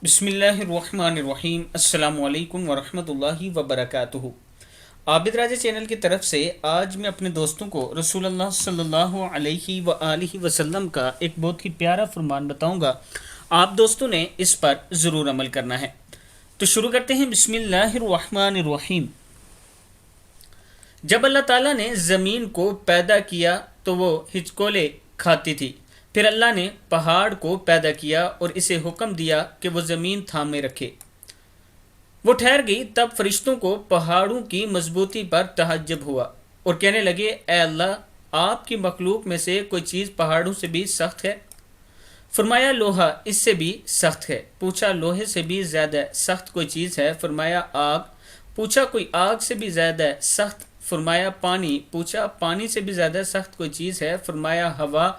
بسم اللہ الرحمن الرحیم۔ السلام علیکم ورحمۃ اللہ وبرکاتہ۔ عابد راجہ چینل کی طرف سے آج میں اپنے دوستوں کو رسول اللہ صلی اللہ علیہ وآلہ وسلم کا ایک بہت ہی پیارا فرمان بتاؤں گا۔ آپ دوستوں نے اس پر ضرور عمل کرنا ہے۔ تو شروع کرتے ہیں۔ بسم اللہ الرحمن الرحیم۔ جب اللہ تعالیٰ نے زمین کو پیدا کیا تو وہ ہچکولے کھاتی تھی۔ پھر اللہ نے پہاڑ کو پیدا کیا اور اسے حکم دیا کہ وہ زمین تھامے رکھے۔ وہ ٹھہر گئی، تب فرشتوں کو پہاڑوں کی مضبوطی پر تعجب ہوا اور کہنے لگے، اے اللہ، آپ کی مخلوق میں سے کوئی چیز پہاڑوں سے بھی سخت ہے؟ فرمایا، لوہا اس سے بھی سخت ہے۔ پوچھا، لوہے سے بھی زیادہ سخت کوئی چیز ہے؟ فرمایا، آگ۔ پوچھا، کوئی آگ سے بھی زیادہ سخت؟ فرمایا، پانی۔ پوچھا، پانی سے بھی زیادہ سخت کوئی چیز ہے؟ فرمایا، ہوا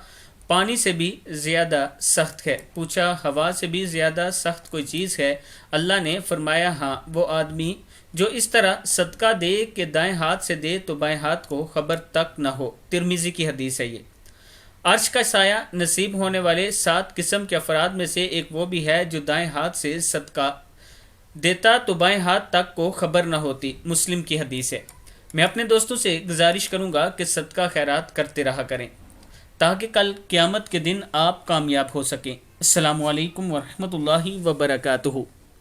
پانی سے بھی زیادہ سخت ہے۔ پوچھا، ہوا سے بھی زیادہ سخت کوئی چیز ہے؟ اللہ نے فرمایا، ہاں، وہ آدمی جو اس طرح صدقہ دے کہ دائیں ہاتھ سے دے تو بائیں ہاتھ کو خبر تک نہ ہو۔ ترمذی کی حدیث ہے یہ۔ عرش کا سایہ نصیب ہونے والے 7 قسم کے افراد میں سے ایک وہ بھی ہے جو دائیں ہاتھ سے صدقہ دیتا تو بائیں ہاتھ تک کو خبر نہ ہوتی۔ مسلم کی حدیث ہے۔ میں اپنے دوستوں سے گزارش کروں گا کہ صدقہ خیرات کرتے رہا کریں تاکہ کل قیامت کے دن آپ کامیاب ہو سکیں۔ السلام علیکم ورحمۃ اللہ وبرکاتہ۔